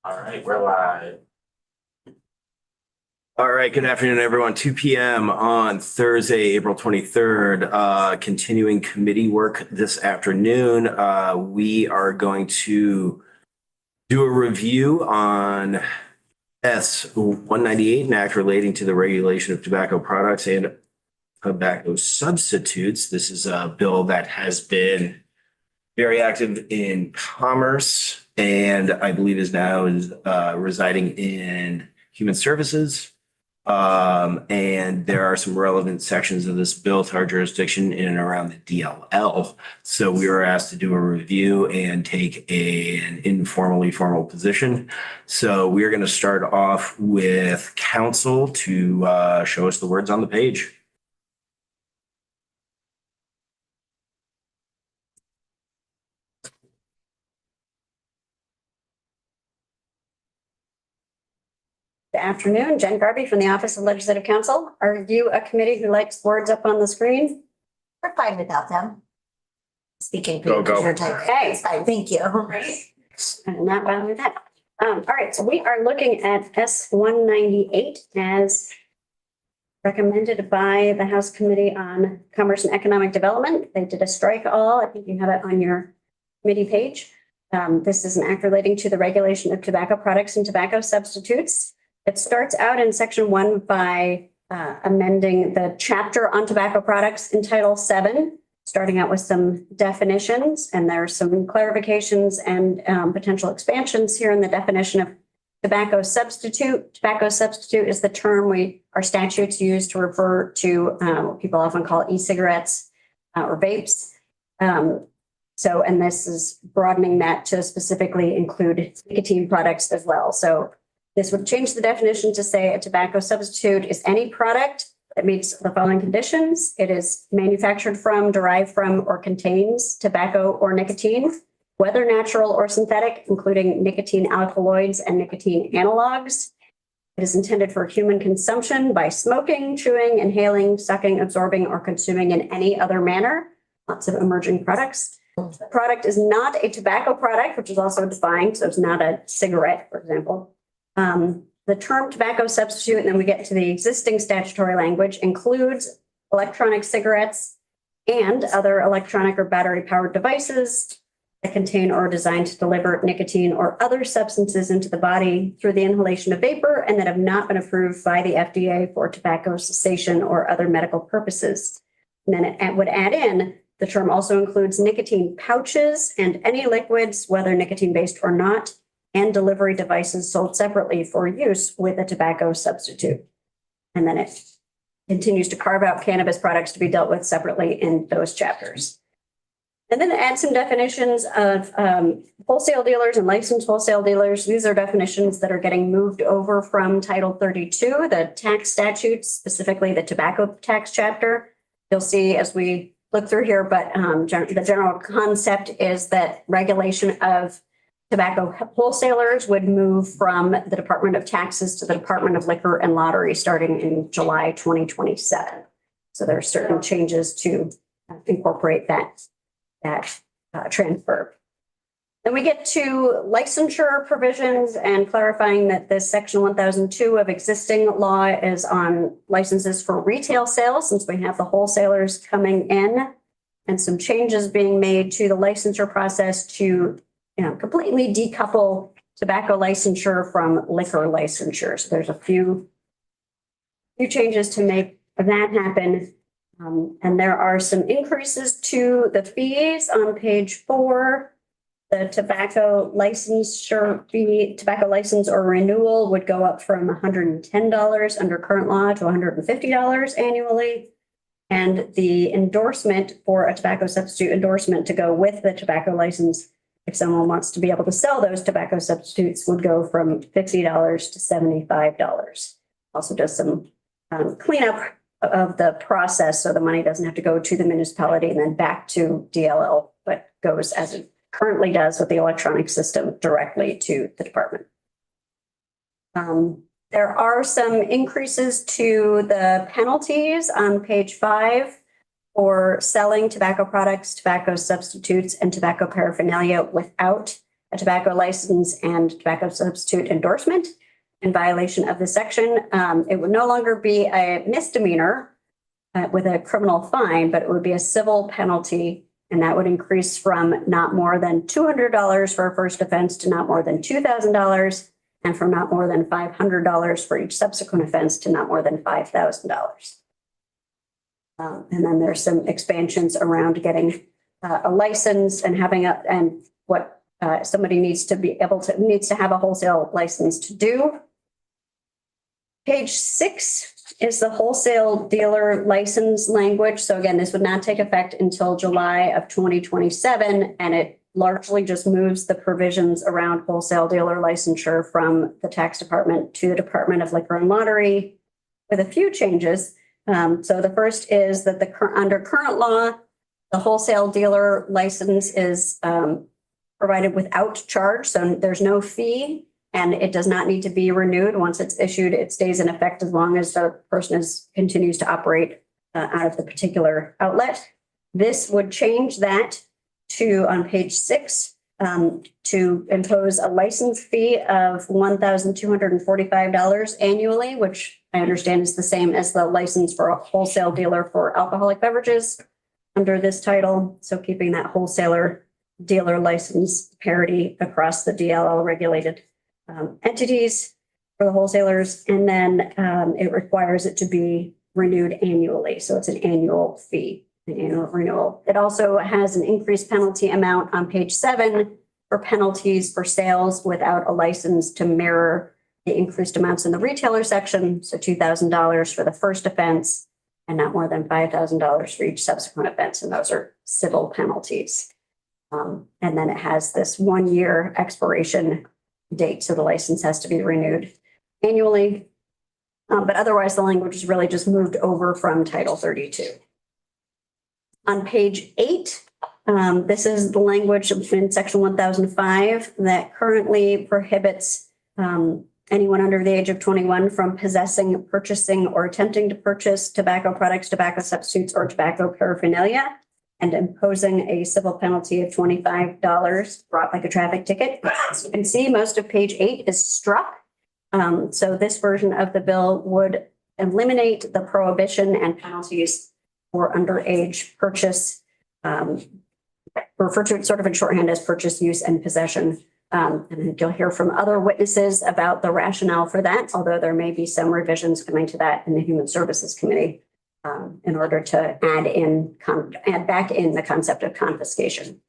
All right, we're live. All right, good afternoon, everyone. 2 p.m. on Thursday, April 23rd. Continuing committee work this afternoon. We are going to do a review on S-198, an act relating to the regulation of tobacco products and tobacco substitutes. This is a bill that has been very active in commerce and I believe is now residing in human services. And there are some relevant sections of this bill to our jurisdiction in and around the DLL. So we were asked to do a review and take an informally formal position. So we are going to start off with counsel to show us the words on the page. Good afternoon, Jen Garvey from the Office of Legislative Counsel. Are you a committee who likes words up on the screen? We're fine without them. Speaking. Go. Okay. It's fine, thank you. I'm not bothered with that. All right, so we are looking at S-198 as recommended by the House Committee on Commerce and Economic Development. They did a strike all. I think you have it on your committee page. This is an act relating to the regulation of tobacco products and tobacco substitutes. It starts out in section 1 by amending the chapter on tobacco products in Title 7, starting out with some definitions, and there are some clarifications and potential expansions here in the definition of tobacco substitute. Tobacco substitute is the term our statutes use to refer to what people often call e-cigarettes or vapes. And this is broadening that to specifically include nicotine products as well. So this would change the definition to say a tobacco substitute is any product that meets the following conditions. It is manufactured from, derived from, or contains tobacco or nicotine, whether natural or synthetic, including nicotine alkaloids and nicotine analogs. It is intended for human consumption by smoking, chewing, inhaling, sucking, absorbing, or consuming in any other manner. Lots of emerging products. The product is not a tobacco product, which is also defined, so it's not a cigarette, for example. The term tobacco substitute, and then we get to the existing statutory language, includes electronic cigarettes and other electronic or battery-powered devices that contain or are designed to deliver nicotine or other substances into the body through the inhalation of vapor and that have not been approved by the FDA for tobacco cessation or other medical purposes. And then it would add in, the term also includes nicotine pouches and any liquids, whether nicotine-based or not, and delivery devices sold separately for use with a tobacco substitute. And then it continues to carve out cannabis products to be dealt with separately in those chapters. And then add some definitions of wholesale dealers and licensed wholesale dealers. These are definitions that are getting moved over from Title 32, the tax statutes, specifically the tobacco tax chapter. You'll see as we look through here, but the general concept is that regulation of tobacco wholesalers would move from the Department of Taxes to the Department of Liquor and Lottery starting in July 2027. So there are certain changes to incorporate that transfer. Then we get to licensure provisions and clarifying that this section 1002 of existing law is on licenses for retail sales, since we have the wholesalers coming in, and some changes being made to the licensure process to completely decouple tobacco licensure from liquor licensure. So there's a few changes to make that happen. And there are some increases to the fees on page 4. The tobacco licensure fee, tobacco license or renewal would go up from $110 under current law to $150 annually. And the endorsement for a tobacco substitute endorsement to go with the tobacco license, if someone wants to be able to sell those tobacco substitutes, would go from $50 to $75. Also does some cleanup of the process, so the money doesn't have to go to the municipality and then back to DLL, but goes as it currently does with the electronic system directly to the department. There are some increases to the penalties on page 5 for selling tobacco products, tobacco substitutes, and tobacco paraphernalia without a tobacco license and tobacco substitute endorsement in violation of this section. It would no longer be a misdemeanor with a criminal fine, but it would be a civil penalty. And that would increase from not more than $200 for a first offense to not more than $2,000, and from not more than $500 for each subsequent offense to not more than $5,000. And then there's some expansions around getting a license and having and what somebody needs to have a wholesale license to do. Page 6 is the wholesale dealer license language. So again, this would not take effect until July of 2027, and it largely just moves the provisions around wholesale dealer licensure from the tax department to the Department of Liquor and Lottery with a few changes. So the first is that under current law, the wholesale dealer license is provided without charge. So there's no fee, and it does not need to be renewed. Once it's issued, it stays in effect as long as the person continues to operate out of the particular outlet. This would change that to, on page 6, to impose a license fee of $1,245 annually, which I understand is the same as the license for a wholesale dealer for alcoholic beverages under this title. So keeping that wholesaler dealer license parity across the DLL regulated entities for the wholesalers. And then it requires it to be renewed annually. So it's an annual fee, an annual renewal. It also has an increased penalty amount on page 7 for penalties for sales without a license to mirror the increased amounts in the retailer section. So $2,000 for the first offense and not more than $5,000 for each subsequent offense. And those are civil penalties. And then it has this 1-year expiration date. So the license has to be renewed annually. But otherwise, the language is really just moved over from Title 32. On page 8, this is the language in Section 1005 that currently prohibits anyone under the age of 21 from possessing, purchasing, or attempting to purchase tobacco products, tobacco substitutes, or tobacco paraphernalia, and imposing a civil penalty of $25 brought like a traffic ticket. As you can see, most of page 8 is struck. So this version of the bill would eliminate the prohibition and penalties for underage purchase, referred to it sort of in shorthand as purchase, use, and possession. And you'll hear from other witnesses about the rationale for that, although there may be some revisions coming to that in the Human Services Committee in order to add back in the concept of confiscation.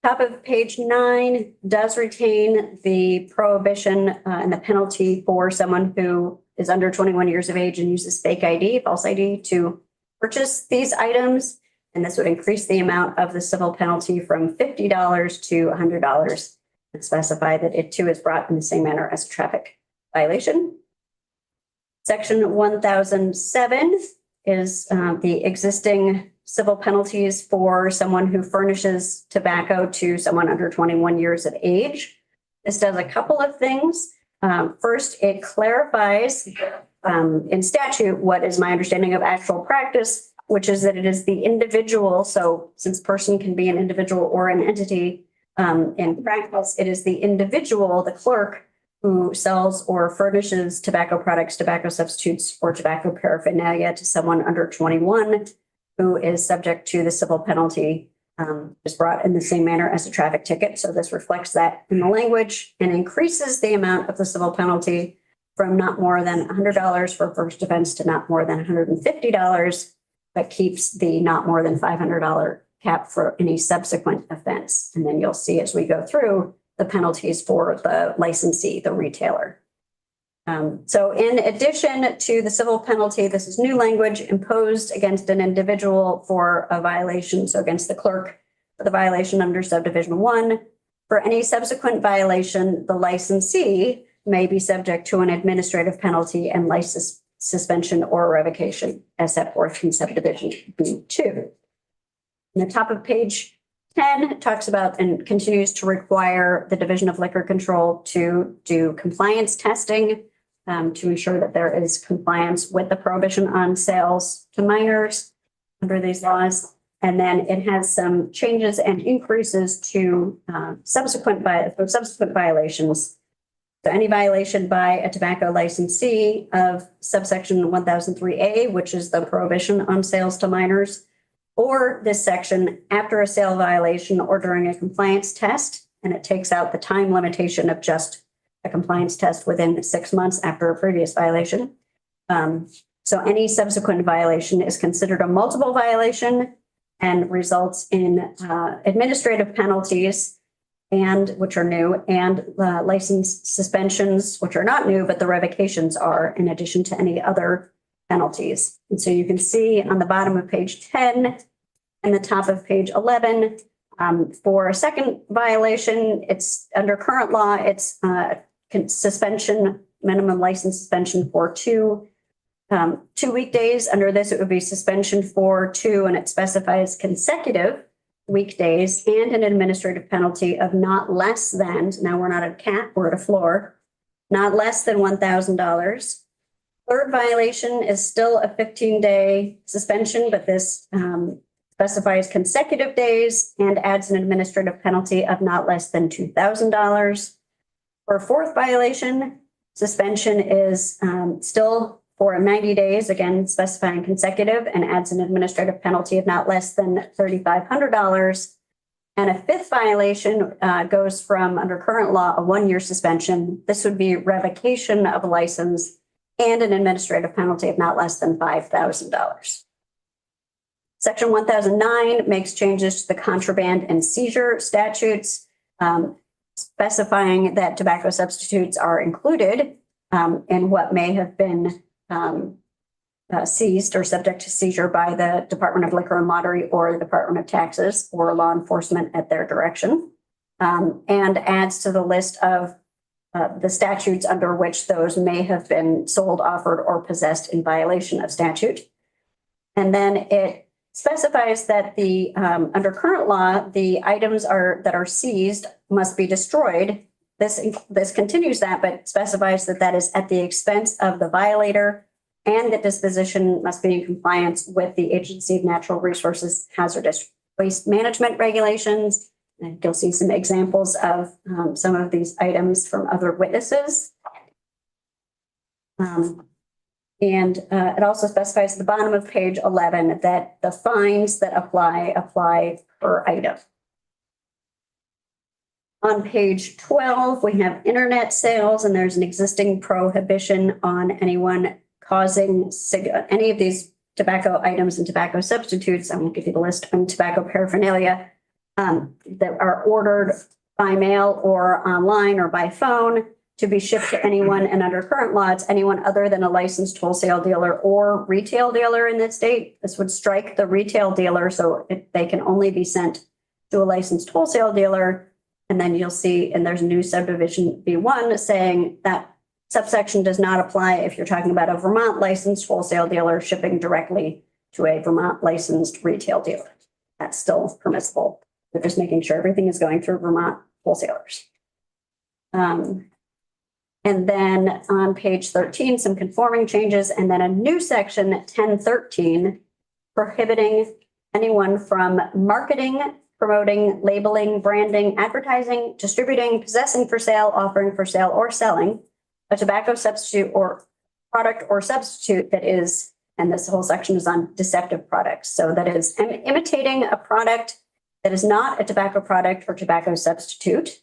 Top of page 9 does retain the prohibition and the penalty for someone who is under 21 years of age and uses fake ID, false ID, to purchase these items. And this would increase the amount of the civil penalty from $50 to $100 and specify that it too is brought in the same manner as a traffic violation. Section 1007 is the existing civil penalties for someone who furnishes tobacco to someone under 21 years of age. This does a couple of things. First, it clarifies in statute what is my understanding of actual practice, which is that it is the individual. So since person can be an individual or an entity, in practice, it is the individual, the clerk, who sells or furnishes tobacco products, tobacco substitutes, or tobacco paraphernalia to someone under 21 who is subject to the civil penalty, is brought in the same manner as a traffic ticket. So this reflects that in the language and increases the amount of the civil penalty from not more than $100 for first offense to not more than $150, but keeps the not more than $500 cap for any subsequent offense. And then you'll see as we go through the penalties for the licensee, the retailer. So in addition to the civil penalty, this is new language imposed against an individual for a violation. So against the clerk for the violation under subdivision 1. For any subsequent violation, the licensee may be subject to an administrative penalty and license suspension or revocation as set forth in subdivision B2. And the top of page 10 talks about and continues to require the Division of Liquor Control to do compliance testing to ensure that there is compliance with the prohibition on sales to minors under these laws. And then it has some changes and increases to subsequent violations. So any violation by a tobacco licensee of subsection 1003A, which is the prohibition on sales to minors, or this section after a sale violation or during a compliance test, and it takes out the time limitation of just a compliance test within 6 months after a previous violation. So any subsequent violation is considered a multiple violation and results in administrative penalties, and which are new, and license suspensions, which are not new, but the revocations are, in addition to any other penalties. And so you can see on the bottom of page 10 and the top of page 11, for a second violation, it's under current law, it's suspension, minimum license suspension for 2 weekdays. Under this, it would be suspension for 2, and it specifies consecutive weekdays and an administrative penalty of not less than, now we're not at a cap, we're at a floor, not less than $1,000. Third violation is still a 15-day suspension, but this specifies consecutive days and adds an administrative penalty of not less than $2,000. For fourth violation, suspension is still for 90 days, again specifying consecutive, and adds an administrative penalty of not less than $3,500. And a fifth violation goes from, under current law, a 1-year suspension. This would be revocation of a license and an administrative penalty of not less than $5,000. Section 1009 makes changes to the contraband and seizure statutes, specifying that tobacco substitutes are included in what may have been seized or subject to seizure by the Department of Liquor and Lottery or the Department of Taxes or law enforcement at their direction, and adds to the list of the statutes under which those may have been sold, offered, or possessed in violation of statute. And then it specifies that the under current law, the items that are seized must be destroyed. This continues that, but specifies that that is at the expense of the violator, and that disposition must be in compliance with the Agency of Natural Resources Hazardous Waste Management regulations. And you'll see some examples of some of these items from other witnesses. And it also specifies at the bottom of page 11 that the fines that apply per item. On page 12, we have internet sales, and there's an existing prohibition on anyone causing any of these tobacco items and tobacco substitutes. I'm going to give you the list of tobacco paraphernalia that are ordered by mail or online or by phone to be shipped to anyone. And under current law, it's anyone other than a licensed wholesale dealer or retail dealer in the state. This would strike the retail dealer, so they can only be sent to a licensed wholesale dealer. And then you'll see, and there's a new subdivision B1 saying that subsection does not apply if you're talking about a Vermont licensed wholesale dealer shipping directly to a Vermont licensed retail dealer. That's still permissible. They're just making sure everything is going through Vermont wholesalers. And then on page 13, some conforming changes, and then a new section 1013 prohibiting anyone from marketing, promoting, labeling, branding, advertising, distributing, possessing for sale, offering for sale, or selling a tobacco substitute or product or substitute that is, and this whole section is on deceptive products. So that is imitating a product that is not a tobacco product or tobacco substitute,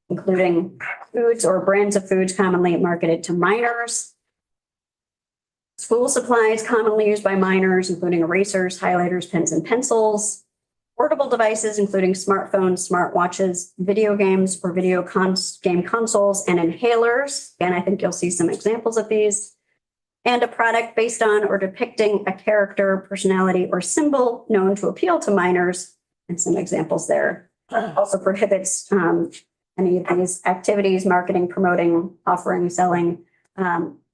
including foods or brands of foods commonly marketed to minors, school supplies commonly used by minors, including erasers, highlighters, pens, and pencils, portable devices, including smartphones, smartwatches, video games or video game consoles, and inhalers. And I think you'll see some examples of these. And a product based on or depicting a character, personality, or symbol known to appeal to minors, and some examples there. Also prohibits any of these activities, marketing, promoting, offering, selling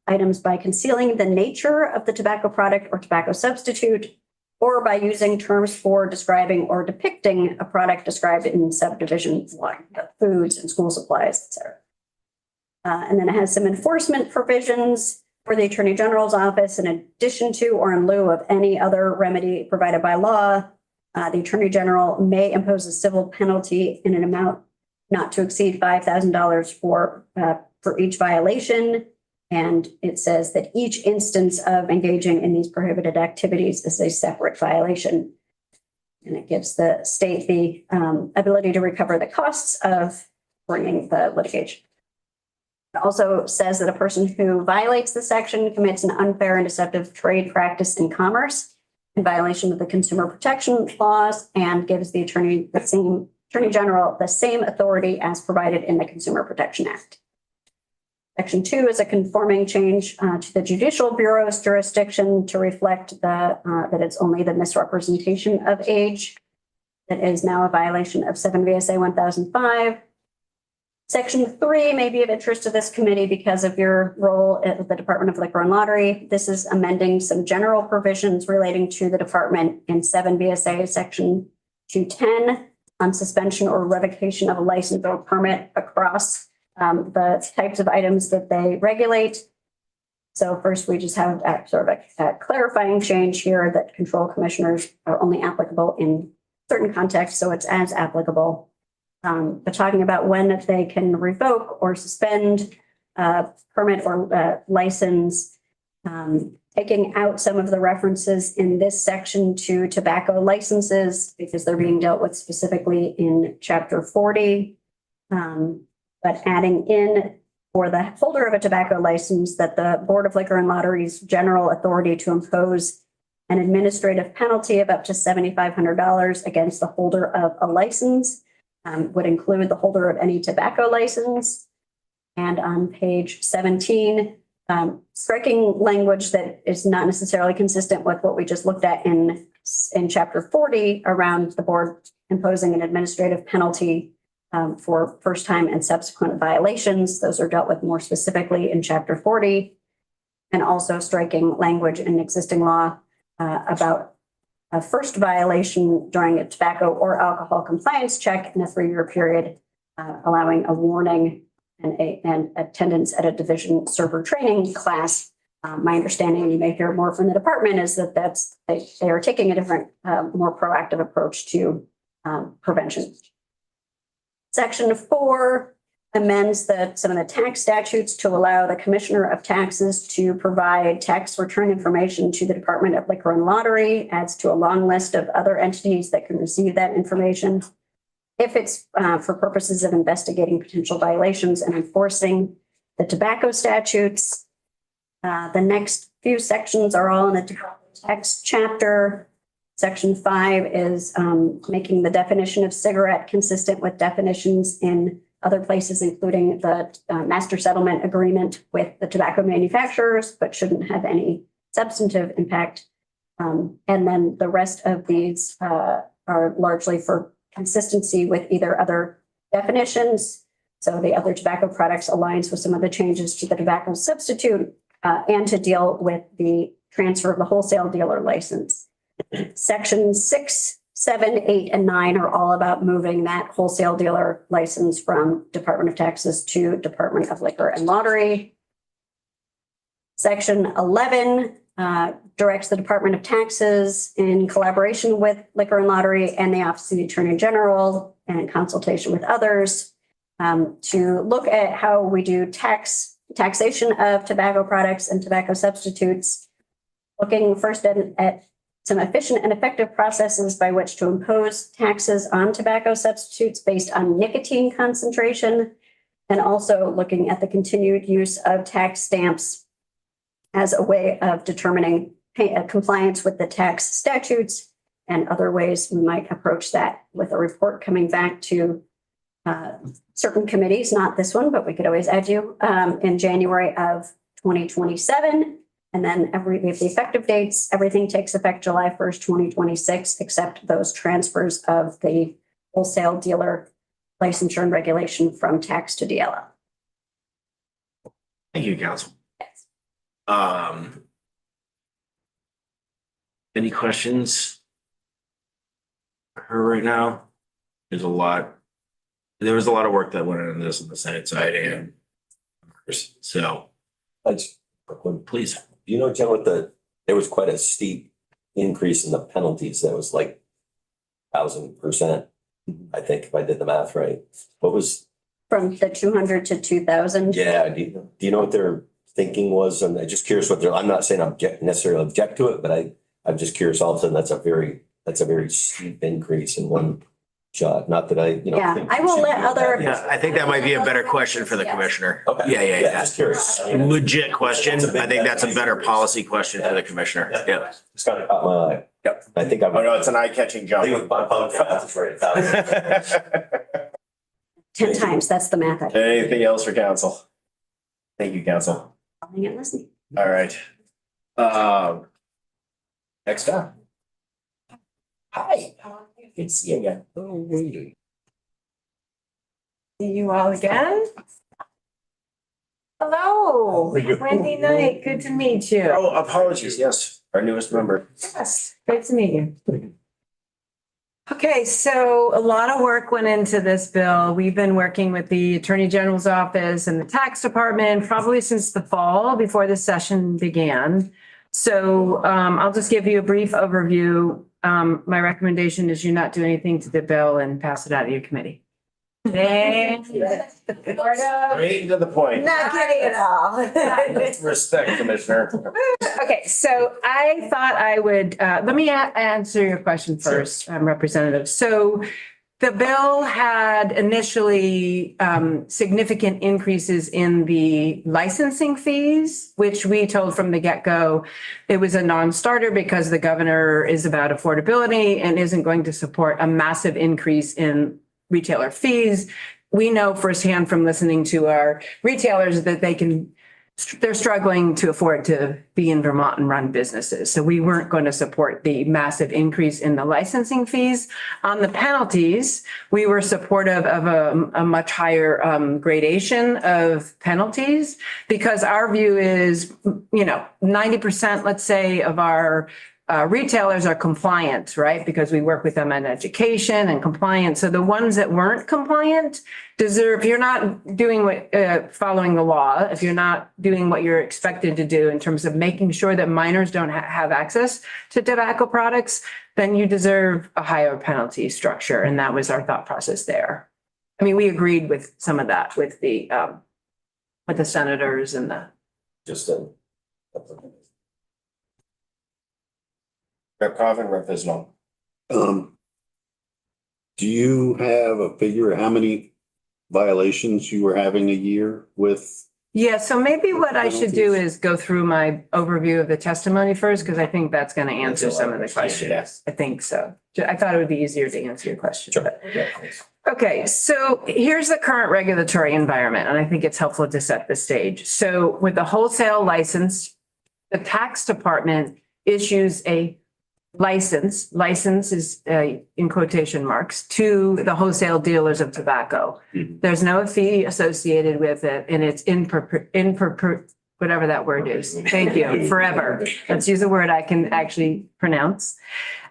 items by concealing the nature of the tobacco product or tobacco substitute, or by using terms for describing or depicting a product described in subdivisions like foods and school supplies, et cetera. And then it has some enforcement provisions for the Attorney General's office in addition to or in lieu of any other remedy provided by law. The Attorney General may impose a civil penalty in an amount not to exceed $5,000 for each violation. And it says that each instance of engaging in these prohibited activities is a separate violation. And it gives the state the ability to recover the costs of bringing the litigation. It also says that a person who violates the section commits an unfair and deceptive trade practice in commerce in violation of the consumer protection laws, and gives the Attorney General the same authority as provided in the Consumer Protection Act. Section 2 is a conforming change to the Judicial Bureau's jurisdiction to reflect that it's only the misrepresentation of age that is now a violation of 7 VSA 1005. Section 3 may be of interest to this committee because of your role at the Department of Liquor and Lottery. This is amending some general provisions relating to the department in 7 VSA Section 210 on suspension or revocation of a license or permit across the types of items that they regulate. So first, we just have sort of a clarifying change here that control commissioners are only applicable in certain contexts, so it's as applicable. But talking about when they can revoke or suspend permit or license, taking out some of the references in this section to tobacco licenses because they're being dealt with specifically in Chapter 40. But adding in for the holder of a tobacco license that the Board of Liquor and Lottery's general authority to impose an administrative penalty of up to $7,500 against the holder of a license would include the holder of any tobacco license. And on page 17, striking language that is not necessarily consistent with what we just looked at in Chapter 40 around the board imposing an administrative penalty for first time and subsequent violations. Those are dealt with more specifically in Chapter 40. And also striking language in existing law about a first violation during a tobacco or alcohol compliance check in a 3-year period, allowing a warning and attendance at a division server training class. My understanding, you may hear more from the department, is that they are taking a different, more proactive approach to prevention. Section 4 amends some of the tax statutes to allow the Commissioner of Taxes to provide tax return information to the Department of Liquor and Lottery, adds to a long list of other entities that can receive that information if it's for purposes of investigating potential violations and enforcing the tobacco statutes. The next few sections are all in the tobacco tax chapter. Section 5 is making the definition of cigarette consistent with definitions in other places, including the master settlement agreement with the tobacco manufacturers, but shouldn't have any substantive impact. And then the rest of these are largely for consistency with either other definitions. So the other tobacco products aligns with some of the changes to the tobacco substitute and to deal with the transfer of the wholesale dealer license. Sections 6, 7, 8, and 9 are all about moving that wholesale dealer license from Department of Taxes to Department of Liquor and Lottery. Section 11 directs the Department of Taxes in collaboration with Liquor and Lottery and the Office of the Attorney General and in consultation with others to look at how we do taxation of tobacco products and tobacco substitutes, looking first at some efficient and effective processes by which to impose taxes on tobacco substitutes based on nicotine concentration, and also looking at the continued use of tax stamps as a way of determining compliance with the tax statutes and other ways we might approach that, with a report coming back to certain committees, not this one, but we could always add you in January of 2027. And then we have the effective dates. Everything takes effect July 1st, 2026, except those transfers of the wholesale dealer licensure and regulation from tax to DLL. Thank you, Council. Yes. Any questions for her right now? There was a lot of work that went into this on the Senate side and so That's quick one. please. Do you know, Jen, there was quite a steep increase in the penalties. That was like 1,000%. I think if I did the math right. What was, From the 200 to 2,000? yeah, do you know what their thinking was? I'm just curious what I'm not saying necessarily object to it, but I'm just curious. All of a sudden, that's a very steep increase in one shot. Not that I. Yeah, think I we will should let do that. other- Yeah, I think that might be a better question for the commissioner. Okay. Yeah. Just curious. Legit question. It's a big- I think that's a better policy question for the commissioner. Yeah. Just kind of caught my eye. Yep. I think I'm. Oh, no, it's an eye-catching I jump. think with my podcast, it's right at 1,000. 10 times, that's the math. Anything else for council? Thank you, council. I'm and listening. All right. Next up. Hi. Good to see you again. See you all again. Hello, Wendy Knight, good to meet you. Oh, apologies. Yes, our newest member. Yes, great to meet you. Okay, so a lot of work went into this bill. We've been working with the Attorney General's office and the tax department probably since the fall before the session began. So I'll just give you a brief overview. My recommendation is you not do anything to the bill and pass it out of your committee. Thank you. Straight to the point. Not kidding at all. Respect, Commissioner. Okay, so I thought I would, let me answer your question first, Representative. So the bill had initially significant increases in the licensing fees, which we told from the get-go it was a non-starter because the governor is about affordability and isn't going to support a massive increase in retailer fees. We know firsthand from listening to our retailers that they're struggling to afford to be in Vermont and run businesses. So we weren't going to support the massive increase in the licensing fees. On the penalties, we were supportive of a much higher gradation of penalties because our view is, 90%, let's say, of our retailers are compliant, right? Because we work with them on education and compliance. So the ones that weren't compliant deserve, if you're not doing following the law, if you're not doing what you're expected to do in terms of making sure that minors don't have access to tobacco products, then you deserve a higher penalty structure. And that was our thought process there. I mean, we agreed with some of that with the senators and the. Just Rep. Coffin, Rep. Pismo. Do you have a figure of how many violations you were having a year with? Yeah, so maybe what I should do is go through my overview of the testimony first, because I think that's going to answer some of the questions. I think so. I thought it would be easier to answer your question. Sure. but- Okay, so here's the current regulatory environment, and I think it's helpful to set the stage. So with the wholesale license, the tax department issues a license is in quotation marks, to the wholesale dealers of tobacco. Mhm. There's no fee associated with it, and it's whatever that word is. Thank you, forever. Let's use a word I can actually pronounce.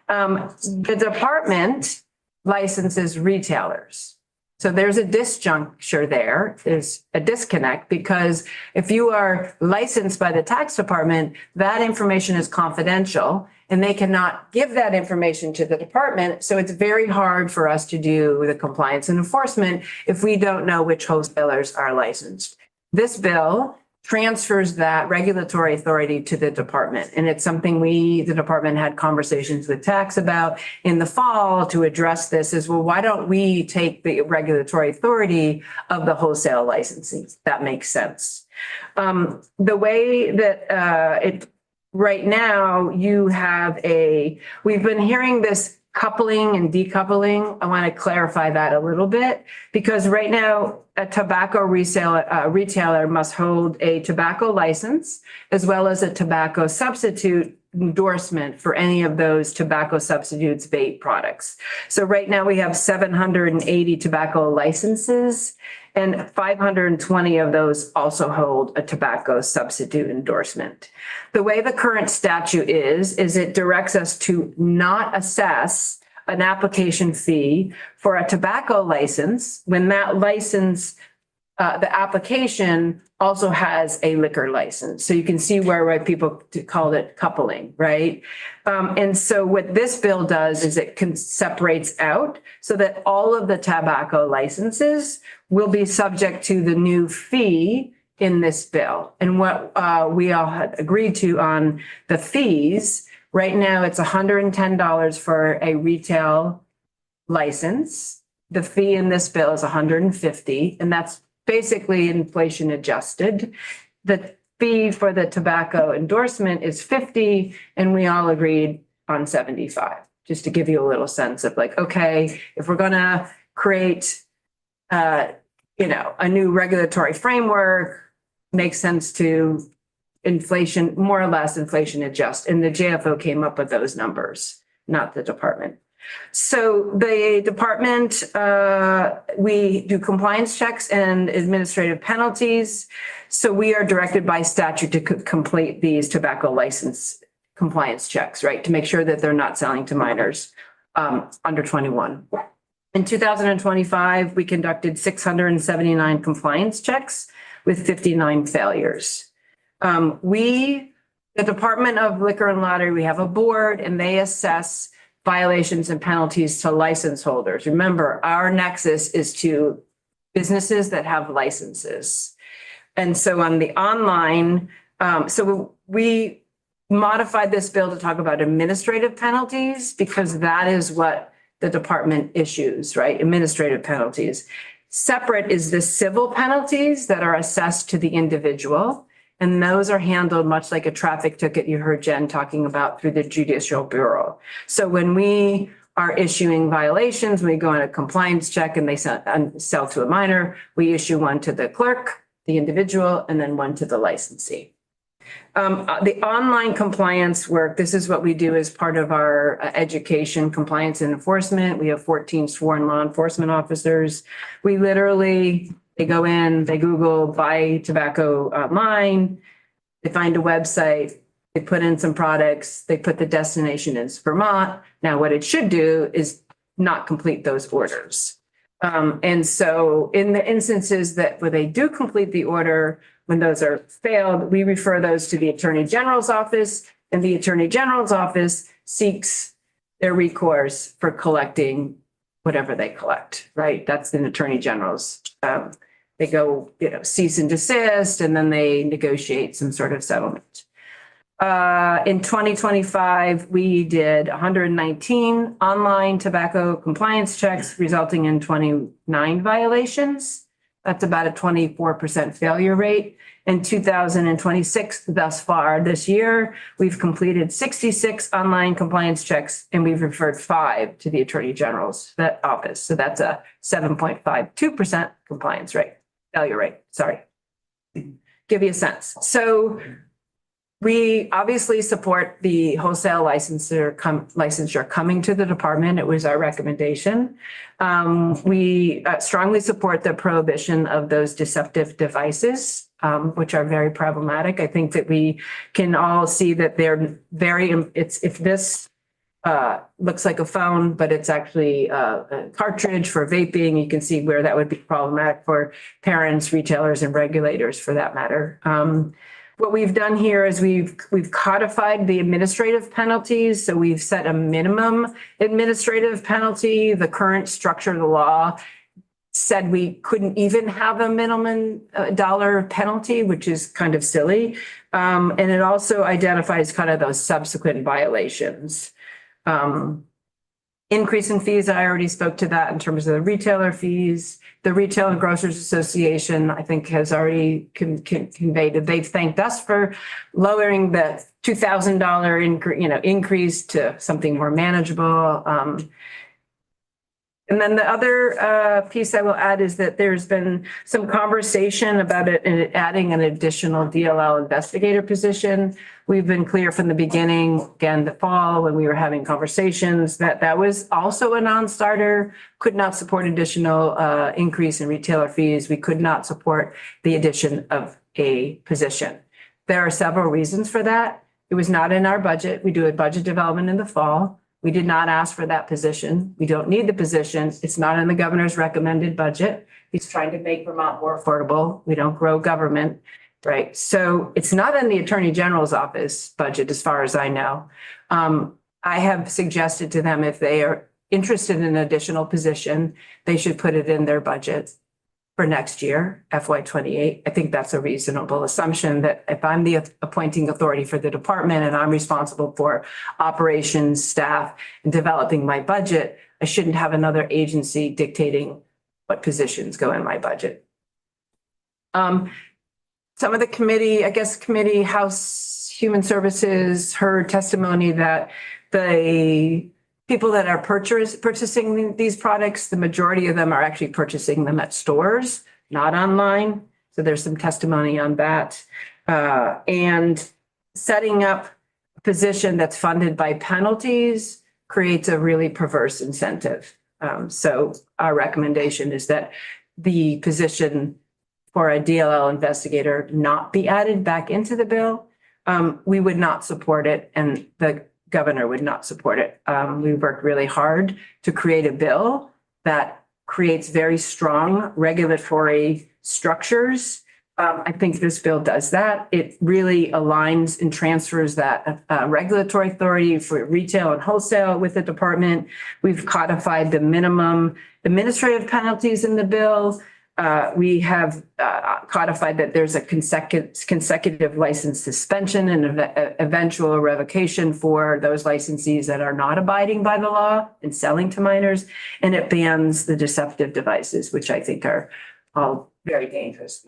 The department licenses retailers. So there's a disjuncture there. There's a disconnect because if you are licensed by the tax department, that information is confidential and they cannot give that information to the department. So it's very hard for us to do the compliance and enforcement if we don't know which wholesalers are licensed. This bill transfers that regulatory authority to the department. And it's something the department had conversations with tax about in the fall to address this is, well, why don't we take the regulatory authority of the wholesale licensing? That makes sense. The way that right now we've been hearing this coupling and decoupling. I want to clarify that a little bit because right now a tobacco retailer must hold a tobacco license as well as a tobacco substitute endorsement for any of those tobacco substitutes vape products. So right now we have 780 tobacco licenses and 520 of those also hold a tobacco substitute endorsement. The way the current statute is it directs us to not assess an application fee for a tobacco license when that license the application also has a liquor license. So you can see where people called it coupling, right? And so what this bill does is it separates out so that all of the tobacco licenses will be subject to the new fee in this bill. And what we all had agreed to on the fees, right now it's $110 for a retail license. The fee in this bill is $150, and that's basically inflation adjusted. The fee for the tobacco endorsement is $50, and we all agreed on $75, just to give you a little sense of like, okay, if we're gonna create, a new regulatory framework, makes sense to inflation, more or less inflation adjust. And the JFO came up with those numbers, not the department. So the department, we do compliance checks and administrative penalties. So we are directed by statute to complete these tobacco license compliance checks, right? To make sure that they're not selling to minors under 21. In 2025, we conducted 679 compliance checks with 59 failures. The Department of Liquor and Lottery, we have a board and they assess violations and penalties to license holders. Remember, our nexus is to businesses that have licenses. And so on the online, so we modified this bill to talk about administrative penalties because that is what the department issues, right? Administrative penalties. Separate is the civil penalties that are assessed to the individual. And those are handled much like a traffic ticket you heard Jen talking about through the Judicial Bureau. So when we are issuing violations, we go on a compliance check and they sell to a minor, we issue one to the clerk, the individual, and then one to the licensee. The online compliance work, this is what we do as part of our education, compliance and enforcement. We have 14 sworn law enforcement officers. We literally, they go in, they Google buy tobacco online, they find a website, they put in some products, they put the destination as Vermont. Now what it should do is not complete those orders. And so in the instances that where they do complete the order, when those are failed, we refer those to the Attorney General's office, and the Attorney General's office seeks their recourse for collecting whatever they collect, right? That's an Attorney General's. They go, cease and desist, and then they negotiate some sort of settlement. In 2025, we did 119 online tobacco compliance checks, resulting in 29 violations. That's about a 24% failure rate. In 2026, thus far this year, we've completed 66 online compliance checks and we've referred 5 to the Attorney General's office. So that's a 7.52% compliance rate, failure rate, sorry. Give you a sense. So we obviously support the wholesale licensure coming to the department. It was our recommendation. We strongly support the prohibition of those deceptive devices, which are very problematic. I think that we can all see that they're if this looks like a phone, but it's actually a cartridge for vaping, you can see where that would be problematic for parents, retailers, and regulators for that matter. What we've done here is we've codified the administrative penalties. So we've set a minimum administrative penalty. The current structure of the law said we couldn't even have a minimum dollar penalty, which is kind of silly. And it also identifies kind of those subsequent violations. Increase in fees, I already spoke to that in terms of the retailer fees. The Retail and Grocers Association, I think, has already conveyed that they've thanked us for lowering the $2,000 increase to something more manageable. And then the other piece I will add is that there's been some conversation about it and adding an additional DLL investigator position. We've been clear from the beginning, again, the fall when we were having conversations, that that was also a non-starter, could not support additional increase in retailer fees. We could not support the addition of a position. There are several reasons for that. It was not in our budget. We do a budget development in the fall. We did not ask for that position. We don't need the position. It's not in the governor's recommended budget. He's trying to make Vermont more affordable. We don't grow government, right? So it's not in the Attorney General's office budget, as far as I know. I have suggested to them if they are interested in an additional position, they should put it in their budget for next year, FY '28. I think that's a reasonable assumption that if I'm the appointing authority for the department and I'm responsible for operations, staff, and developing my budget, I shouldn't have another agency dictating what positions go in my budget. Some of the committee House Human Services heard testimony that the people that are purchasing these products, the majority of them are actually purchasing them at stores, not online. So there's some testimony on that. And setting up a position that's funded by penalties creates a really perverse incentive. So our recommendation is that the position for a DLL investigator not be added back into the bill. We would not support it, and the governor would not support it. We worked really hard to create a bill that creates very strong regulatory structures. I think this bill does that. It really aligns and transfers that regulatory authority for retail and wholesale with the department. We've codified the minimum administrative penalties in the bill. We have codified that there's a consecutive license suspension and eventual revocation for those licensees that are not abiding by the law and selling to minors. And it bans the deceptive devices, which I think are all very dangerous.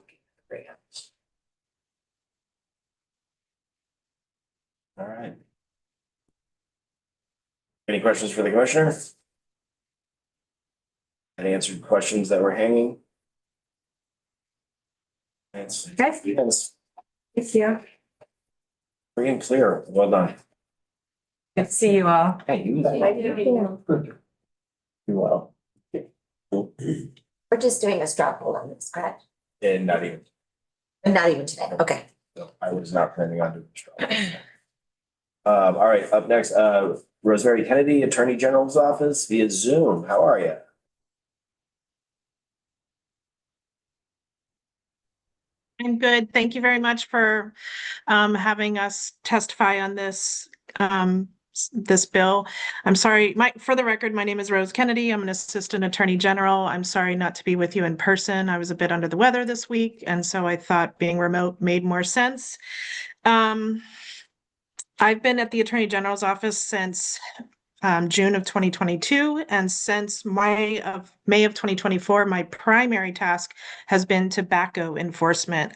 All right. Any questions for the commissioner? Any answered questions that were hanging? Yes. Yes. Thank you. Free and clear. Well done. Good to see you all. Hey, you. Well. We're just doing a straw poll on this, correct? And not even, Not even today. Okay. so I was not planning on doing this. All right, up next, Rosemary Kennedy, Attorney General's office via Zoom. How are you? I'm good. Thank you very much for having us testify on this bill. I'm sorry, for the record, my name is Rose Kennedy. I'm an Assistant Attorney General. I'm sorry not to be with you in person. I was a bit under the weather this week, and so I thought being remote made more sense. I've been at the Attorney General's office since June of 2022, and since May of 2024, my primary task has been tobacco enforcement.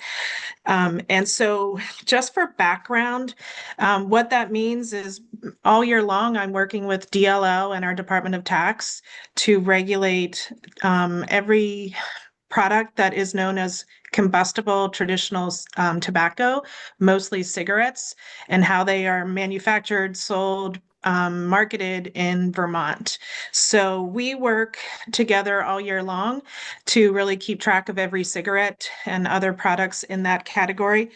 And so just for background, what that means is all year long, I'm working with DLL and our Department of Tax to regulate every product that is known as combustible traditional tobacco, mostly cigarettes, and how they are manufactured, sold, marketed in Vermont. So we work together all year long to really keep track of every cigarette and other products in that category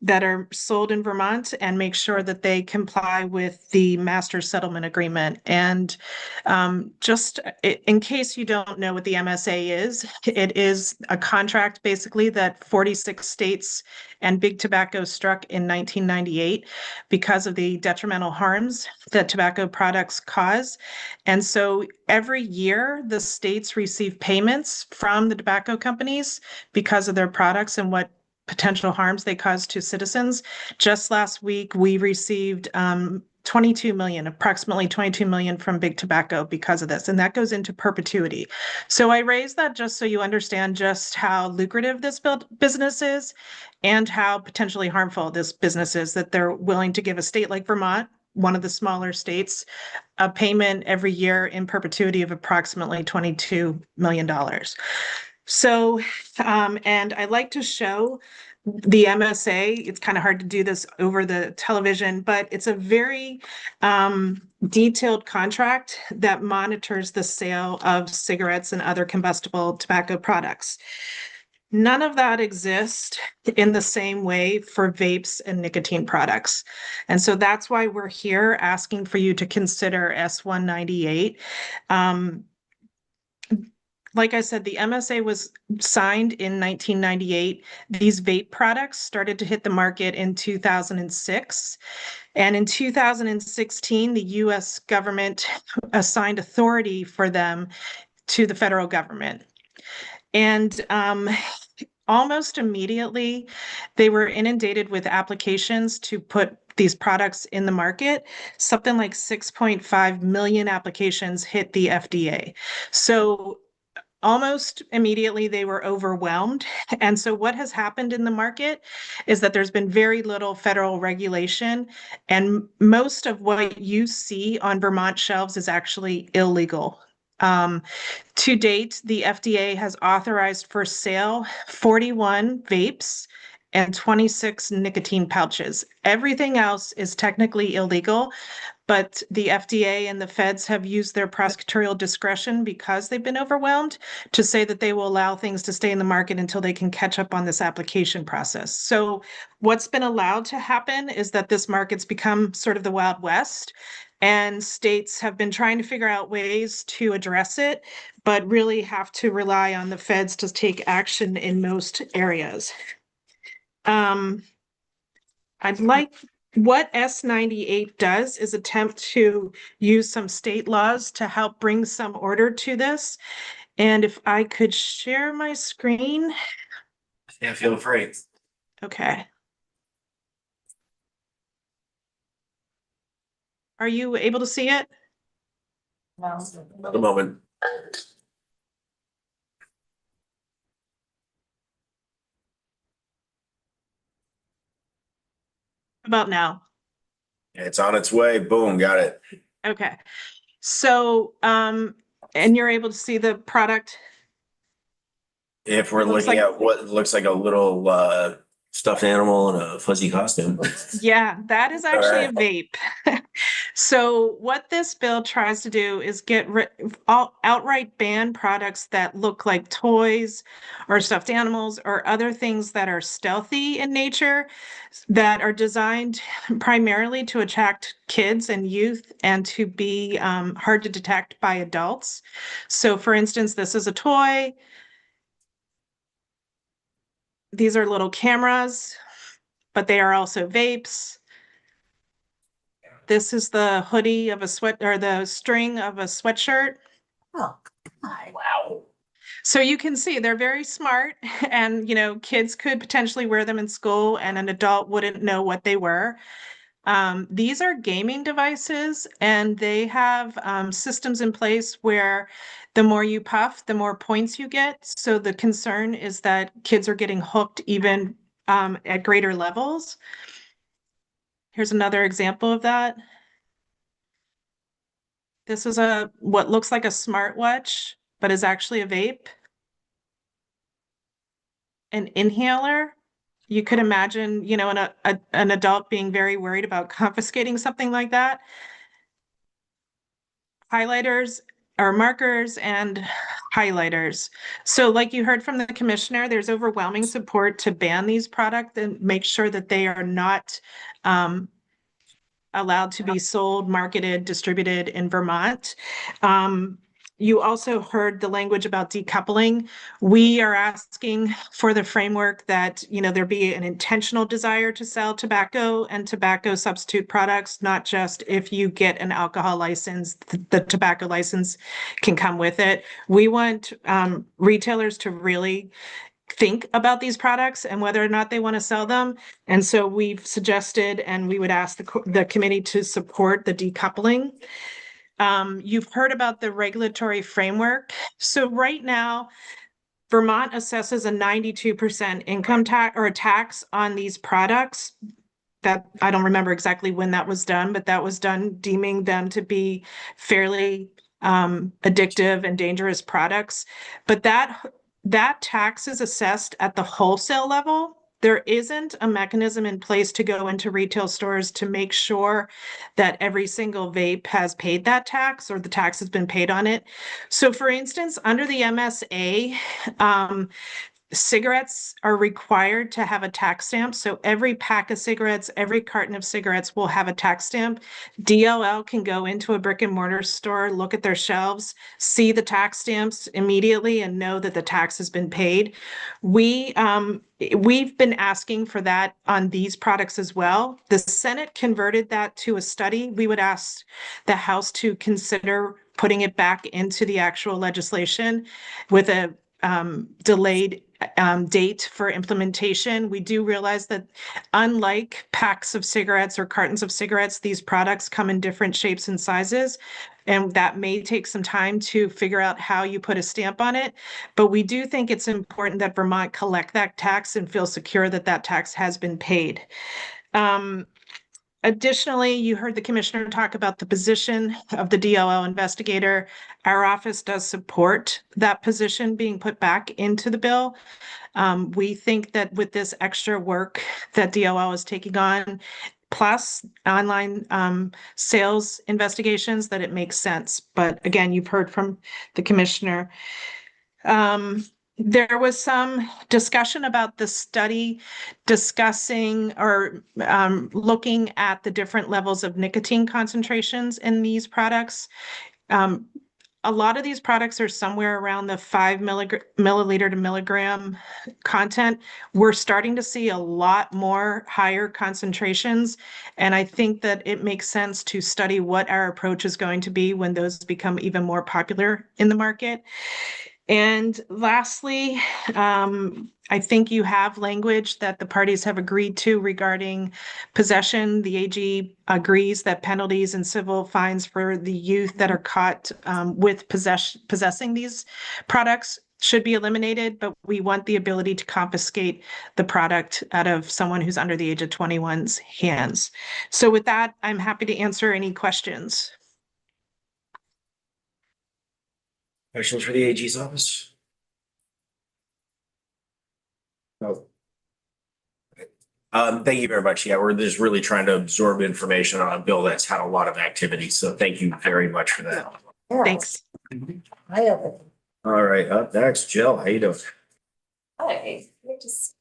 that are sold in Vermont and make sure that they comply with the master settlement agreement. And just in case you don't know what the MSA is, it is a contract basically that 46 states and Big Tobacco struck in 1998 because of the detrimental harms that tobacco products cause. And so every year the states receive payments from the tobacco companies because of their products and what potential harms they cause to citizens. Just last week, we received approximately 22 million from Big Tobacco because of this, and that goes into perpetuity. So I raise that just so you understand just how lucrative this business is and how potentially harmful this business is, that they're willing to give a state like Vermont, one of the smaller states, a payment every year in perpetuity of approximately $22 million. So, and I like to show the MSA. It's kind of hard to do this over the television, but it's a very detailed contract that monitors the sale of cigarettes and other combustible tobacco products. None of that exists in the same way for vapes and nicotine products. And so that's why we're here asking for you to consider S198. Like I said, the MSA was signed in 1998. These vape products started to hit the market in 2006. And in 2016, the US government assigned authority for them to the federal government. And almost immediately, they were inundated with applications to put these products in the market. Something like 6.5 million applications hit the FDA. So almost immediately they were overwhelmed. And so what has happened in the market is that there's been very little federal regulation, and most of what you see on Vermont shelves is actually illegal. To date, the FDA has authorized for sale 41 vapes and 26 nicotine pouches. Everything else is technically illegal, but the FDA and the feds have used their prosecutorial discretion because they've been overwhelmed to say that they will allow things to stay in the market until they can catch up on this application process. So what's been allowed to happen is that this market's become sort of the Wild West, and states have been trying to figure out ways to address it, but really have to rely on the feds to take action in most areas. I'd like, what S98 does is attempt to use some state laws to help bring some order to this. And if I could share my screen. Yeah, feel free. Okay. Are you able to see it? At the moment. About now. It's on its way. Boom, got it. Okay. So, and you're able to see the product? If we're Looks looking like- at what looks like a little stuffed animal in a fuzzy costume. Yeah, that is actually a Alright. vape. So what this bill tries to do is get outright ban products that look like toys or stuffed animals or other things that are stealthy in nature, that are designed primarily to attract kids and youth and to be hard to detect by adults. So for instance, this is a toy. These are little cameras, but they are also vapes. This is the hoodie of a sweat, or the string of a sweatshirt. Oh, God. Wow. So you can see they're very smart, and kids could potentially wear them in school and an adult wouldn't know what they were. These are gaming devices, and they have systems in place where the more you puff, the more points you get. So the concern is that kids are getting hooked even at greater levels. Here's another example of that. This is what looks like a smartwatch, but is actually a vape. An inhaler. You could imagine, an adult being very worried about confiscating something like that. Highlighters or markers and highlighters. So like you heard from the commissioner, there's overwhelming support to ban these products and make sure that they are not allowed to be sold, marketed, distributed in Vermont. You also heard the language about decoupling. We are asking for the framework that, there be an intentional desire to sell tobacco and tobacco substitute products, not just if you get an alcohol license, the tobacco license can come with it. We want retailers to really think about these products and whether or not they want to sell them. And so we've suggested, and we would ask the committee to support the decoupling. You've heard about the regulatory framework. So right now, Vermont assesses a 92% income tax or a tax on these products. That I don't remember exactly when that was done, but that was done deeming them to be fairly addictive and dangerous products. But that tax is assessed at the wholesale level. There isn't a mechanism in place to go into retail stores to make sure that every single vape has paid that tax or the tax has been paid on it. So for instance, under the MSA, cigarettes are required to have a tax stamp. So every pack of cigarettes, every carton of cigarettes will have a tax stamp. DLL can go into a brick and mortar store, look at their shelves, see the tax stamps immediately and know that the tax has been paid. We've been asking for that on these products as well. The Senate converted that to a study. We would ask the House to consider putting it back into the actual legislation with a delayed date for implementation. We do realize that unlike packs of cigarettes or cartons of cigarettes, these products come in different shapes and sizes. And that may take some time to figure out how you put a stamp on it. But we do think it's important that Vermont collect that tax and feel secure that that tax has been paid. Additionally, you heard the commissioner talk about the position of the DLL investigator. Our office does support that position being put back into the bill. We think that with this extra work that DLL is taking on, plus online sales investigations, that it makes sense. But again, you've heard from the commissioner. There was some discussion about the study discussing or looking at the different levels of nicotine concentrations in these products. A lot of these products are somewhere around the 5 milliliter to milligram content. We're starting to see a lot more higher concentrations. And I think that it makes sense to study what our approach is going to be when those become even more popular in the market. And lastly, I think you have language that the parties have agreed to regarding possession. The AG agrees that penalties and civil fines for the youth that are caught with possessing these products should be eliminated, but we want the ability to confiscate the product out of someone who's under the age of 21's hands. So with that, I'm happy to answer any questions. Questions for the AG's office? No. Thank you very much. Yeah, we're just really trying to absorb information on a bill that's had a lot of activity. So thank you very much for that. Thanks. Eye-opening. All right, up next, Jill, how you doing? Hi, let me just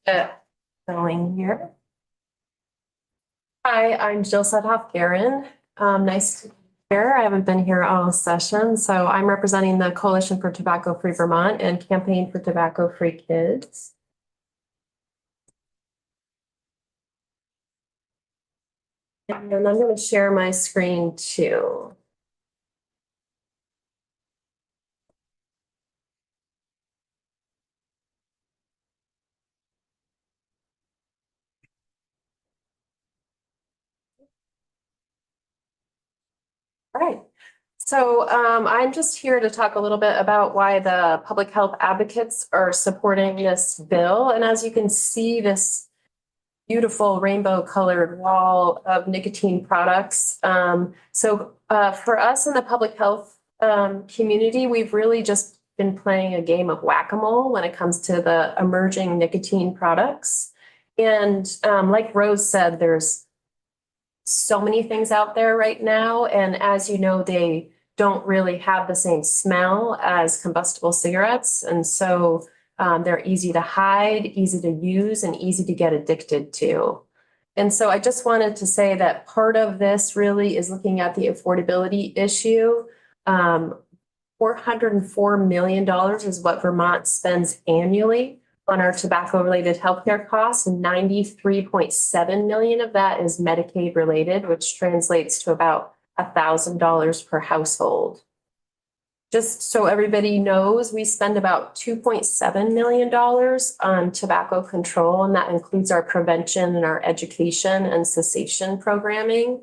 going here. Hi, I'm Jill Sudhoff-Garin. Nice to be here. I haven't been here all session, so I'm representing the Coalition for Tobacco Free Vermont and Campaign for Tobacco Free Kids. And I'm going to share my screen too. All right. So I'm just here to talk a little bit about why the public health advocates are supporting this bill. And as you can see, this beautiful rainbow colored wall of nicotine products. For us in the public health community, we've really just been playing a game of whack-a-mole when it comes to the emerging nicotine products. And like Rose said, there's so many things out there right now. And as you know, they don't really have the same smell as combustible cigarettes. And so they're easy to hide, easy to use, and easy to get addicted to. And so I just wanted to say that part of this really is looking at the affordability issue. $404 million is what Vermont spends annually on our tobacco-related healthcare costs, and 93.7 million of that is Medicaid related, which translates to about $1,000 per household. Just so everybody knows, we spend about $2.7 million on tobacco control, and that includes our prevention and our education and cessation programming.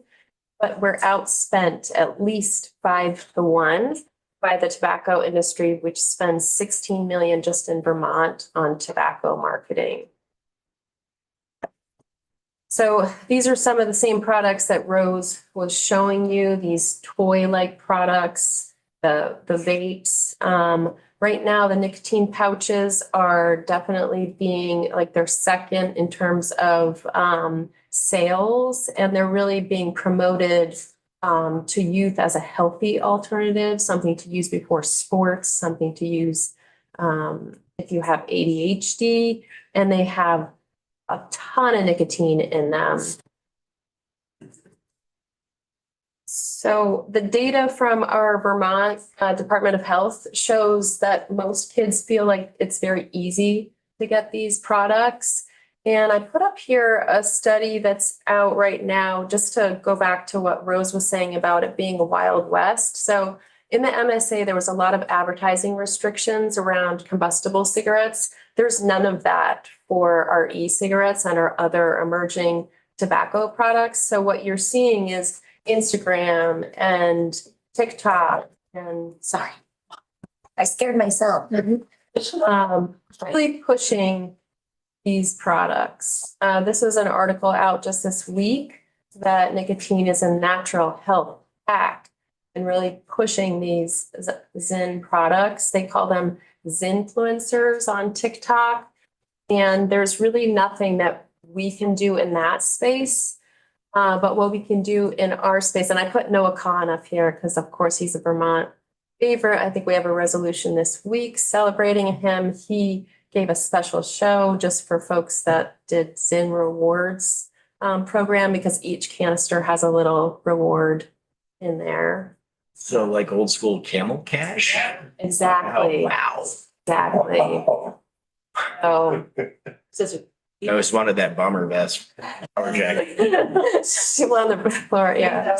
But we're outspent at least 5-to-1 by the tobacco industry, which spends $16 million just in Vermont on tobacco marketing. So these are some of the same products that Rose was showing you, these toy-like products, the vapes. Right now, the nicotine pouches are definitely being like they're second in terms of sales, and they're really being promoted to youth as a healthy alternative, something to use before sports, something to use if you have ADHD, and they have a ton of nicotine in them. So the data from our Vermont Department of Health shows that most kids feel like it's very easy to get these products. And I put up here a study that's out right now, just to go back to what Rose was saying about it being a Wild West. So in the MSA, there was a lot of advertising restrictions around combustible cigarettes. There's none of that for our e-cigarettes and our other emerging tobacco products. So what you're seeing is Instagram and TikTok and sorry, I scared myself. really pushing these products. This is an article out just this week that nicotine is a natural health hack and really pushing these Zyn products. They call them Zinfluencers on TikTok. And there's really nothing that we can do in that space. But what we can do in our space, and I put Noah Kahn up here because of course he's a Vermont favorite. I think we have a resolution this week celebrating him. He gave a special show just for folks that did Zyn Rewards program because each canister has a little reward in there. So like old school Camel Cash? Exactly. Oh, wow. Exactly. So I always wanted that bomber vest, power jacket. people on the floor, yeah.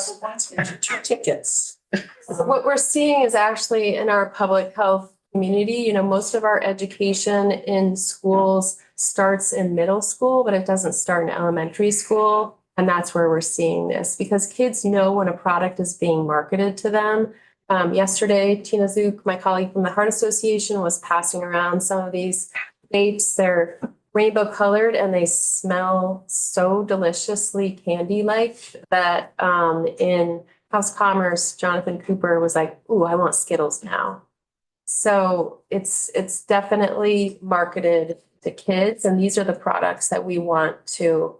Tickets. What we're seeing is actually in our public health community, you know, most of our education in schools starts in middle school, but it doesn't start in elementary school. And that's where we're seeing this because kids know when a product is being marketed to them. Yesterday, Tina Zook, my colleague from the Heart Association, was passing around some of these vapes. They're rainbow colored and they smell so deliciously candy-like that in House Commerce, Jonathan Cooper was like, "Ooh, I want Skittles now." So it's definitely marketed to kids, and these are the products that we want to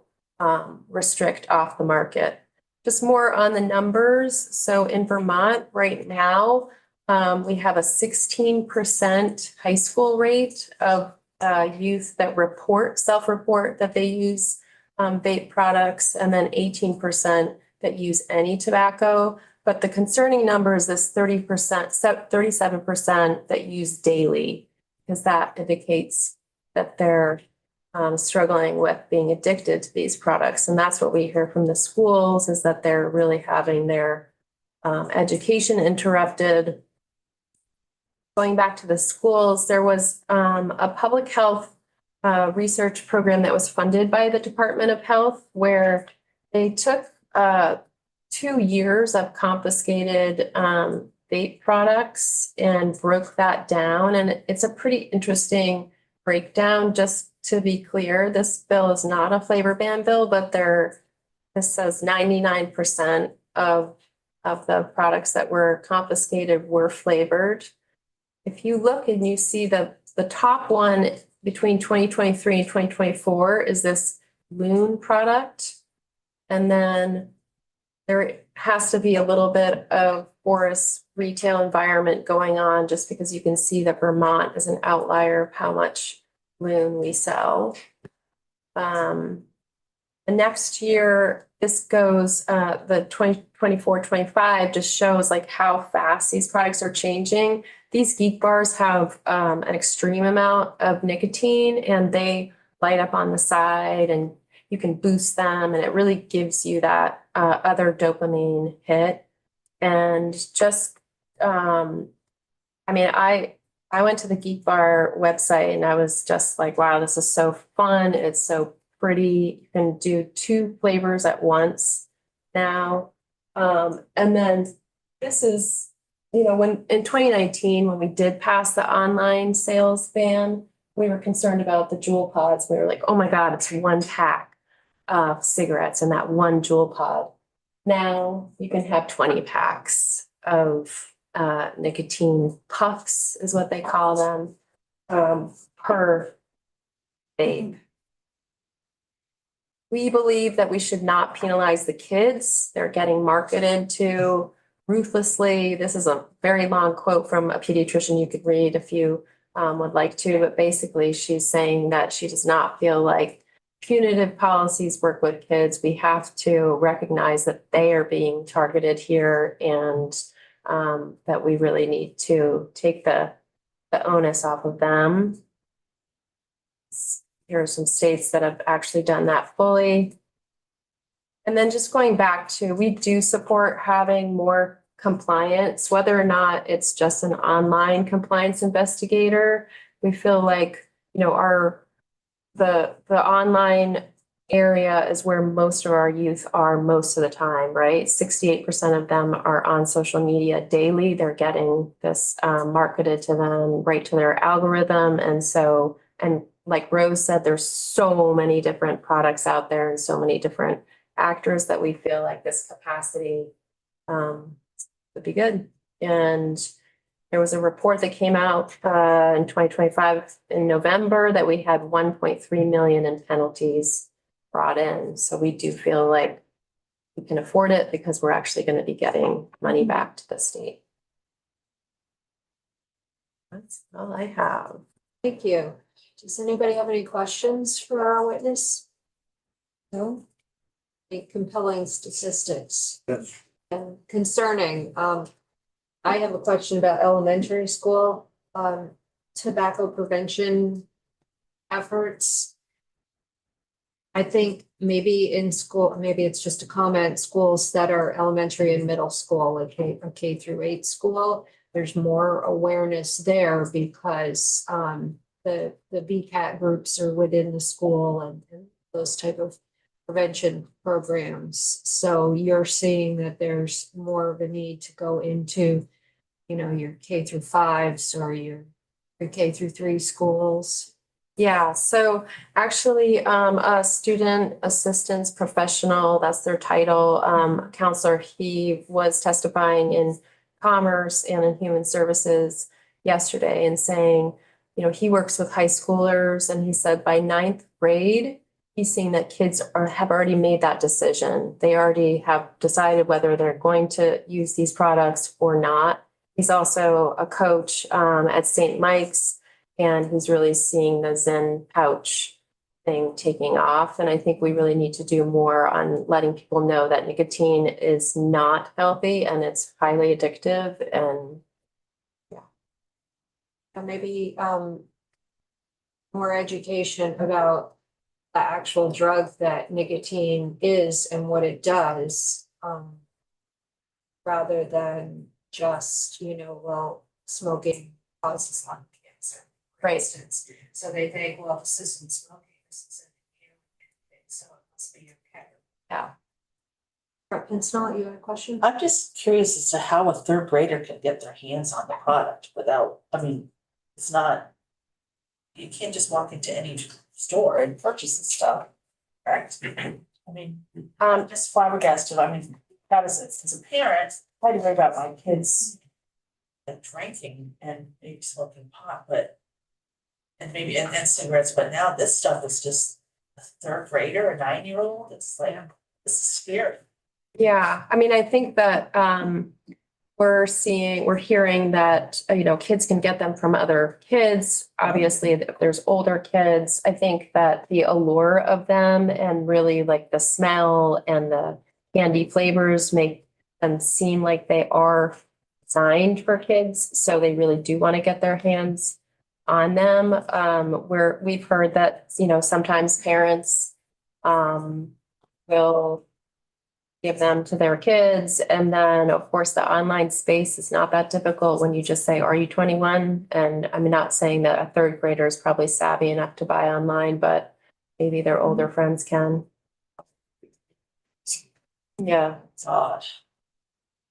restrict off the market. Just more on the numbers. So in Vermont right now, we have a 16% high school rate of youth that self-report that they use vape products, and then 18% that use any tobacco. But the concerning number is this 37% that use daily, because that indicates that they're struggling with being addicted to these products. And that's what we hear from the schools, is that they're really having their education interrupted. Going back to the schools, there was a public health research program that was funded by the Department of Health, where they took 2 years of confiscated vape products and broke that down. And it's a pretty interesting breakdown. Just to be clear, this bill is not a flavor ban bill, but this says 99% of the products that were confiscated were flavored. If you look and you see the top one between 2023 and 2024 is this Loon product. And then there has to be a little bit of porous retail environment going on, just because you can see that Vermont is an outlier of how much Loon we sell. And next year, this goes, the 2024-25 just shows like how fast these products are changing. These Geek Bars have an extreme amount of nicotine, and they light up on the side, and you can boost them, and it really gives you that other dopamine hit. And just, I went to the Geek Bar website and I was just like, wow, this is so fun. It's so pretty. You can do 2 flavors at once now. And then this is, you know, when in 2019, when we did pass the online sales ban, we were concerned about the Juul pods. We were like, oh my God, it's 1 pack of cigarettes in that 1 Juul pod. Now you can have 20 packs of nicotine puffs, is what they call them, per vape. We believe that we should not penalize the kids. They're getting marketed to ruthlessly. This is a very long quote from a pediatrician you could read if you would like to, but basically she's saying that she does not feel like punitive policies work with kids. We have to recognize that they are being targeted here and that we really need to take the onus off of them. Here are some states that have actually done that fully. And then just going back to, we do support having more compliance, whether or not it's just an online compliance investigator. We feel like, you know, the online area is where most of our youth are most of the time, right? 68% of them are on social media daily. They're getting this marketed to them right to their algorithm. And so, and like Rose said, there's so many different products out there and so many different actors that we feel like this capacity would be good. And there was a report that came out in 2025 in November that we had 1.3 million in penalties brought in. So we do feel like we can afford it because we're actually going to be getting money back to the state. That's all I have. Thank you. Does anybody have any questions for our witness? No? Any compelling statistics? Yes. And concerning, I have a question about elementary school, tobacco prevention efforts. I think maybe in school, maybe it's just a comment, schools that are elementary and middle school, like K through 8 school, there's more awareness there because the BCAT groups are within the school and those type of prevention programs. So you're seeing that there's more of a need to go into, you know, your K through 5s or your K through 3 schools. Yeah, so actually, a student assistance professional, that's their title, counselor, he was testifying in Commerce and in Human Services yesterday and saying, you know, he works with high schoolers and he said by 9th grade, he's seeing that kids have already made that decision. They already have decided whether they're going to use these products or not. He's also a coach at St. Mike's. And he's really seeing the Zen pouch thing taking off. And I think we really need to do more on letting people know that nicotine is not healthy and it's highly addictive. And And maybe more education about the actual drug that nicotine is and what it does. Rather than just, you know, well, smoking causes lung cancer. For instance, so they think, well, this isn't smoking, this is so it must be okay. Yeah. Pincinel, you had a question? I'm just curious as to how a third grader can get their hands on the product without, I mean, it's not, you can't just walk into any store and purchase this stuff, correct? I mean, I'm just flabbergasted. I mean, how does it, as a parent, I worry about my kids drinking and maybe smoking pot, but and maybe and cigarettes, but now this stuff is just a third grader, a 9-year-old. It's like, this is scary. Yeah, I mean, I think that we're hearing that, you know, kids can get them from other kids. Obviously, if there's older kids, I think that the allure of them and really like the smell and the candy flavors make them seem like they are designed for kids. So they really do want to get their hands on them. Where we've heard that, you know, sometimes parents will give them to their kids. And then, of course, the online space is not that difficult when you just say, are you 21? And I'm not saying that a third grader is probably savvy enough to buy online, but maybe their older friends can. Yeah. Gosh.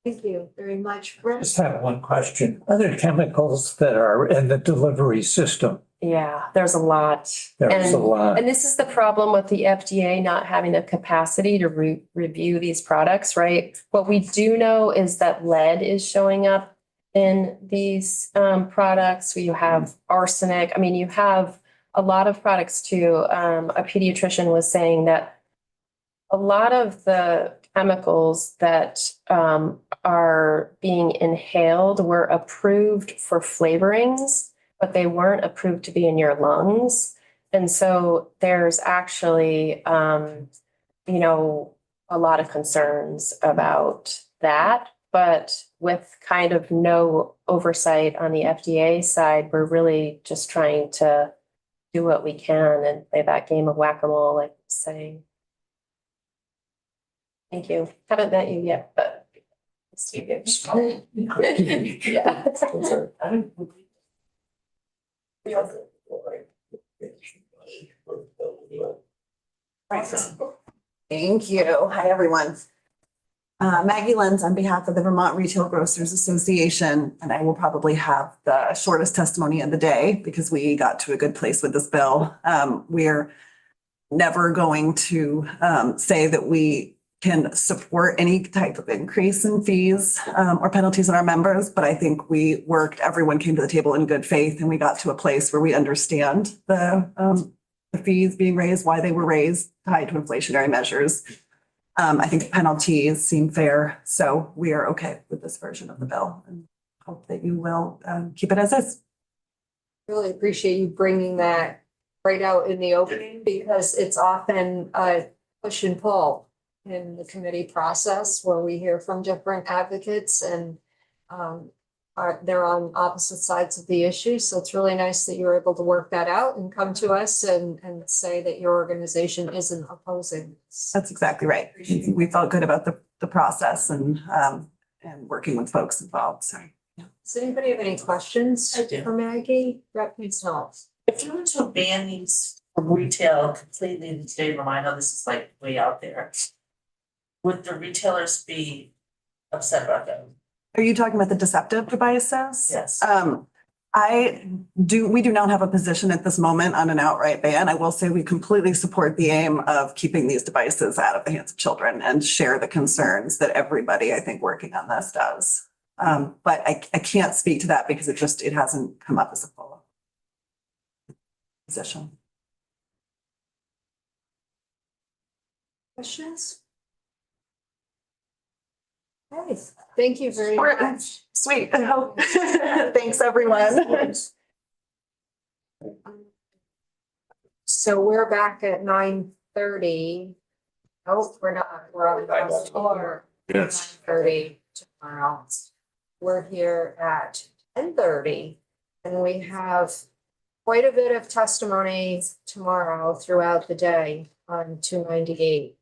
Thank you very much. Just have one question. Other chemicals that are in the delivery system, Yeah, there's a lot. there's a lot. And this is the problem with the FDA not having the capacity to review these products, right? What we do know is that lead is showing up in these products. You have arsenic. I mean, you have a lot of products too. A pediatrician was saying that a lot of the chemicals that are being inhaled were approved for flavorings. but they weren't approved to be in your lungs. And so there's actually, you know, a lot of concerns about that. But with kind of no oversight on the FDA side, we're really just trying to do what we can and play that game of whack-a-mole, like saying. Thank you. Haven't met you yet, but. Nice to meet you. Yeah. Thank you. Hi, everyone. Maggie Lenz on behalf of the Vermont Retail Grocers Association, and I will probably have the shortest testimony of the day because we got to a good place with this bill. We're never going to say that we can support any type of increase in fees or penalties on our members, but I think we worked, everyone came to the table in good faith, and we got to a place where we understand the fees being raised, why they were raised, tied to inflationary measures. I think penalties seem fair, so we are okay with this version of the bill and hope that you will keep it as is. Really appreciate you bringing that right out in the opening because it's often a push and pull in the committee process where we hear from different advocates and they're on opposite sides of the issue. So it's really nice that you're able to work that out and come to us and say that your organization isn't opposing. That's exactly right. We felt good about the process and working with folks involved, so. Yeah. Does anybody have any questions I do. for Maggie? Rep. Knopf. If you were to ban these from retail completely in the state of Vermont, I know this is like way out there. Would the retailers be upset about that? Are you talking about the deceptive devices? Yes. We do not have a position at this moment on an outright ban. I will say we completely support the aim of keeping these devices out of the hands of children and share the concerns that everybody, I think, working on this does. But I can't speak to that because it hasn't come up as a full position. Questions? Okay, thank you very Short. much. Sweet. Thanks, everyone. So we're back at 9:30. Oh, we're not, we're on the floor. Yes. 9:30 tomorrow. We're here at 10:30 and we have quite a bit of testimony tomorrow throughout the day on 298.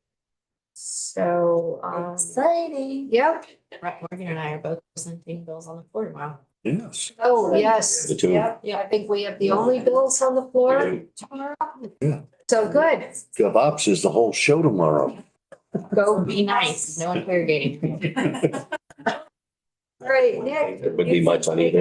So, Exciting. yep. Morgan and I are both presenting bills on the floor tomorrow. Yes. Oh, yes. The two. Yep. Yeah, I think we have the only bills on the floor tomorrow. Yeah. So good. GovOps is the whole show tomorrow. Go Be nice, no interrogating. All right, Nick. It would be much on either.